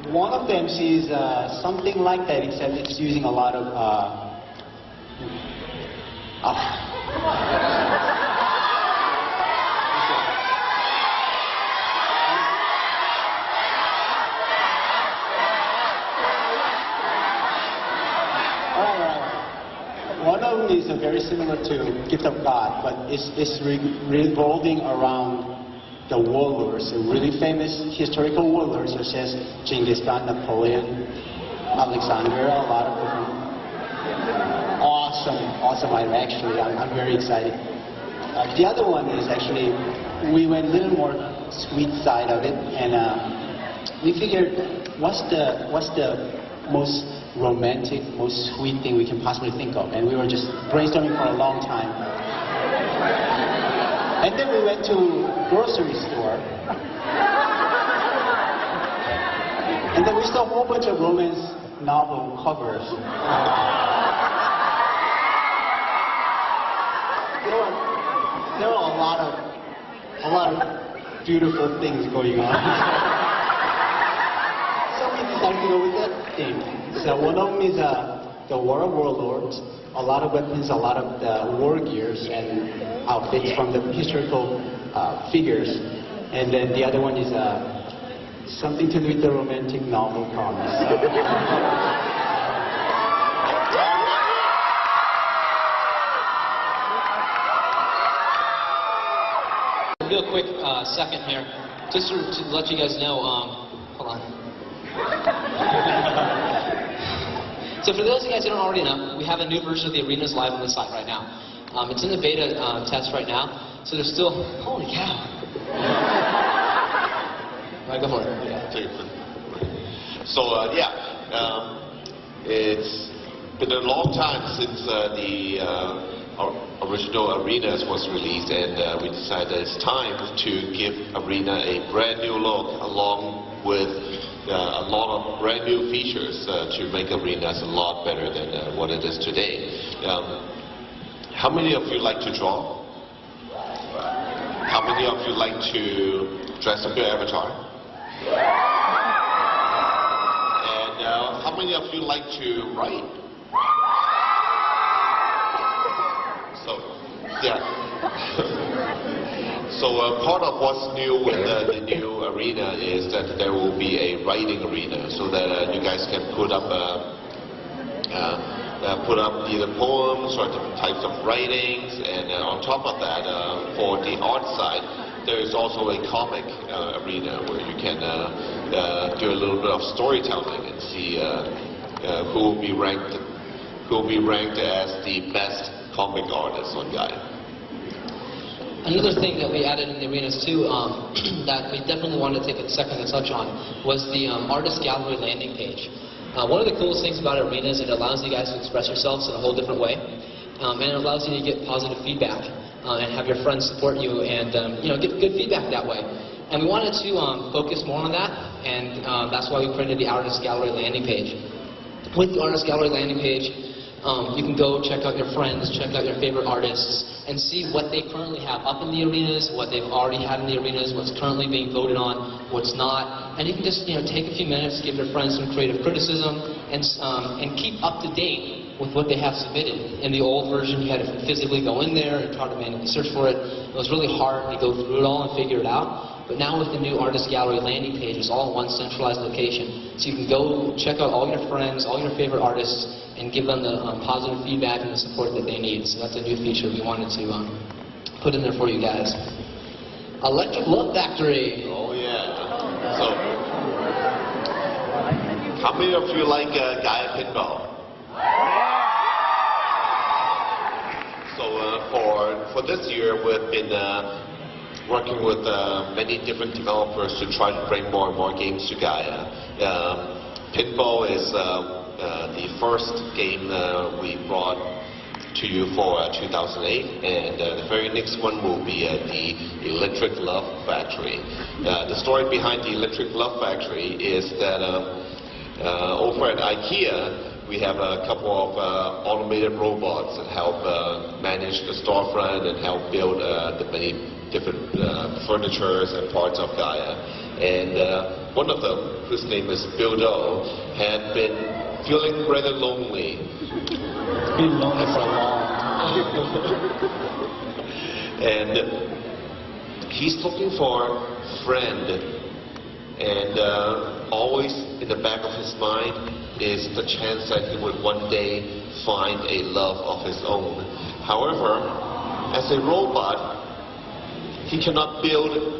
One of them is something like that, except it's using a lot of One of them is very similar to Gift of God, but it's revolving around the warlords, really famous historical warlords such as Genghis Khan, Napoleon, Alexander, a lot of different awesome items. Actually, I'm very excited. The other one is actually, we went a little more sweet side of it, and we figured what's the most romantic, most sweet thing we can possibly think of, and we were just brainstorming for a long time. And then we went to grocery store, and then we saw a whole bunch of romance novel covers. There were a lot of beautiful things going on. So we decided to go with that theme. So one of them is the War of Warlords, a lot of weapons, a lot of the war gears and outfits from the historical figures. And then the other one is something to do with the romantic novel comics. Real quick second here, just to let you guys know, hold on. So for those of you guys who don't already know, we have a new version of the arenas live on the site right now. It's in the beta test right now, so there's still, holy cow. All right, go for it. So it's been a long time since the original Arenas was released, and we decided it's time to give Arena a brand new look, along with a lot of brand new features to make Arenas a lot better than what it is today. How many of you like to draw? How many of you like to dress up your avatar? And how many of you like to write? So part of what's new with the new arena is that there will be a writing arena, so that you guys can put up either poems or different types of writings, and on top of that, for the art side, there is also a comic arena where you can do a little bit of storytelling and see who will be ranked as the best comic artist on Gaia. Another thing that we added in the arenas too, that we definitely wanted to take a second to touch on, was the artist gallery landing page. One of the coolest things about arenas is it allows you guys to express yourselves in a whole different way, and it allows you to get positive feedback and have your friends support you, and get good feedback that way. And we wanted to focus more on that, and that's why we created the artist gallery landing page. With the artist gallery landing page, you can go check out your friends, check out your favorite artists, and see what they currently have up in the arenas, what they've already had in the arenas, what's currently being voted on, what's not. And you can just take a few minutes, give your friends some creative criticism, and keep up to date with what they have submitted. In the old version, you had to physically go in there and try to manually search for it. It was really hard to go through it all and figure it out. But now with the new Artist Gallery landing page, it's all in one centralized location. So you can go check out all your friends, all your favorite artists, and give them the positive feedback and the support that they need. So that's a new feature we wanted to put in there for you guys. Electric Love Factory. Oh yeah. So, how many of you like Gaia Pinball? So for this year, we've been working with many different developers to try to bring more and more games to Gaia. Pinball is the first game we brought to you for 2008, and the very next one will be the Electric Love Factory. The story behind the Electric Love Factory is that over at IKEA, we have a couple of automated robots that help manage the storefront and help build the many different furnitures and parts of Gaia. And one of them, whose name is Bildo, had been feeling rather lonely. It's been lonely for long. And he's looking for a friend, and always in the back of his mind is the chance that he would one day find a love of his own. However, as a robot, he cannot build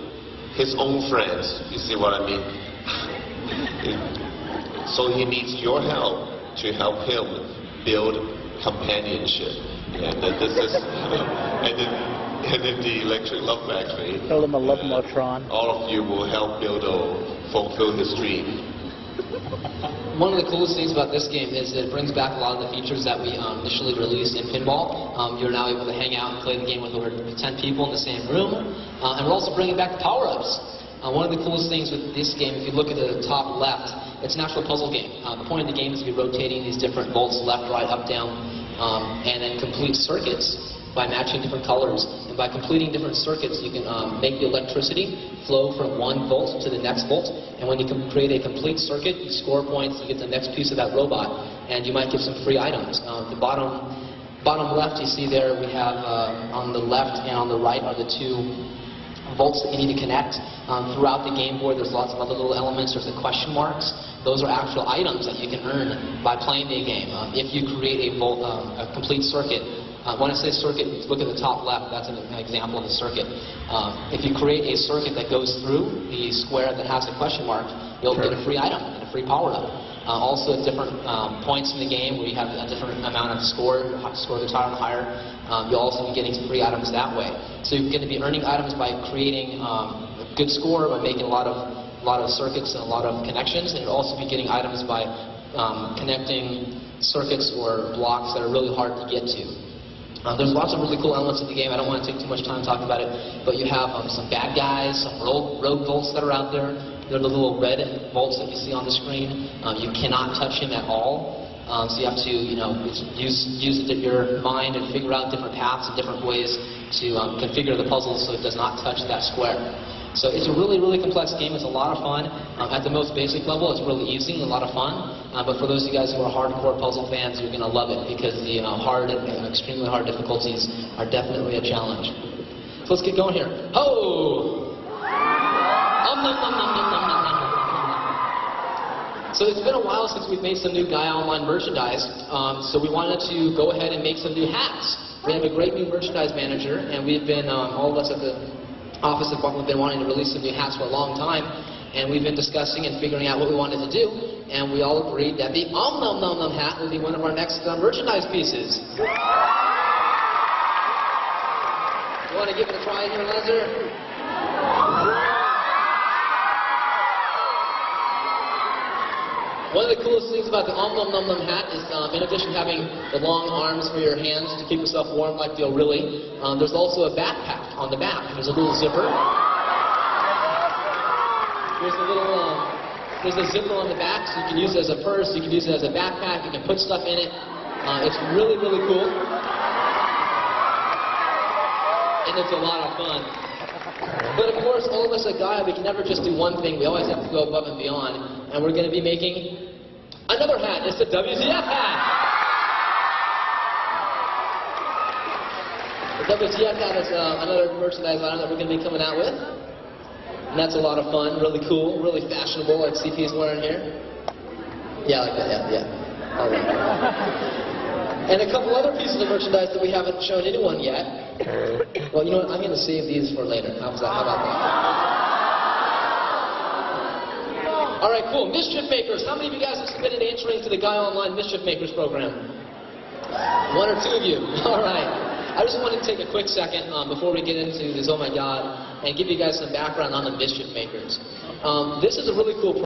his own friends. You see what I mean? So he needs your help to help him build companionship. And this is, and in the Electric Love Factory, Build him a love motron. all of you will help Bildo fulfill his dream. One of the coolest things about this game is that it brings back a lot of the features that we initially released in Pinball. You're now able to hang out and play the game with over 10 people in the same room. And we're also bringing back the power-ups. One of the coolest things with this game, if you look at the top left, it's an actual puzzle game. The point of the game is to be rotating these different bolts left, right, up, down, and then complete circuits by matching different colors. And by completing different circuits, you can make the electricity flow from one volt to the next volt. And when you can create a complete circuit, you score points, you get the next piece of that robot, and you might get some free items. The bottom left, you see there, we have on the left and on the right are the two volts that you need to connect. Throughout the game board, there's lots of other little elements. There's the question marks. Those are actual items that you can earn by playing the game. If you create a complete circuit, when I say circuit, look at the top left. That's an example of a circuit. If you create a circuit that goes through the square that has a question mark, you'll get a free item and a free power-up. Also, at different points in the game where you have a different amount of score gets higher and higher, you'll also be getting some free items that way. So you're going to be earning items by creating a good score, by making a lot of circuits and a lot of connections, and you'll also be getting items by connecting circuits or blocks that are really hard to get to. There's lots of really cool elements in the game. I don't want to take too much time talking about it, but you have some bad guys, some rogue volts that are out there. They're the little red volts that you see on the screen. You cannot touch him at all. So you have to, use your mind and figure out different paths and different ways to configure the puzzle so it does not touch that square. So it's a really, really complex game. It's a lot of fun. At the most basic level, it's really easy and a lot of fun. But for those of you guys who are hardcore puzzle fans, you're going to love it because the hard and extremely hard difficulties are definitely a challenge. So let's get going here. Ho! So it's been a while since we've made some new Gaia Online merchandise. So we wanted to go ahead and make some new hats. We have a great new merchandise manager, and we've been, all of us at the office have been wanting to release some new hats for a long time, and we've been discussing and figuring out what we wanted to do, and we all agreed that the Om Nom Nom Nom hat would be one of our next merchandise pieces. You want to give it a try here, Lazar? One of the coolest things about the Om Nom Nom Nom hat is, in addition to having the long arms for your hands to keep yourself warm like the O'Reilly, there's also a backpack on the back. There's a little zipper. There's a zipper on the back, so you can use it as a purse, you can use it as a backpack, you can put stuff in it. It's really, really cool. And it's a lot of fun. But of course, all of us at Gaia, we can never just do one thing. We always have to go above and beyond. And we're going to be making another hat. It's the WTF hat. The WTF hat is another merchandise item that we're going to be coming out with. And that's a lot of fun, really cool, really fashionable, like CP is wearing here. Yeah, like that, yeah. All right. And a couple other pieces of merchandise that we haven't shown anyone yet. Well, you know what? I'm going to save these for later. How about that? All right, cool. Mischief Makers. How many of you guys have submitted entering to the Gaia Online Mischief Makers program? One or two of you. All right. I just wanted to take a quick second before we get into this, oh my God, and give you guys some background on the Mischief Makers. This is a really cool program.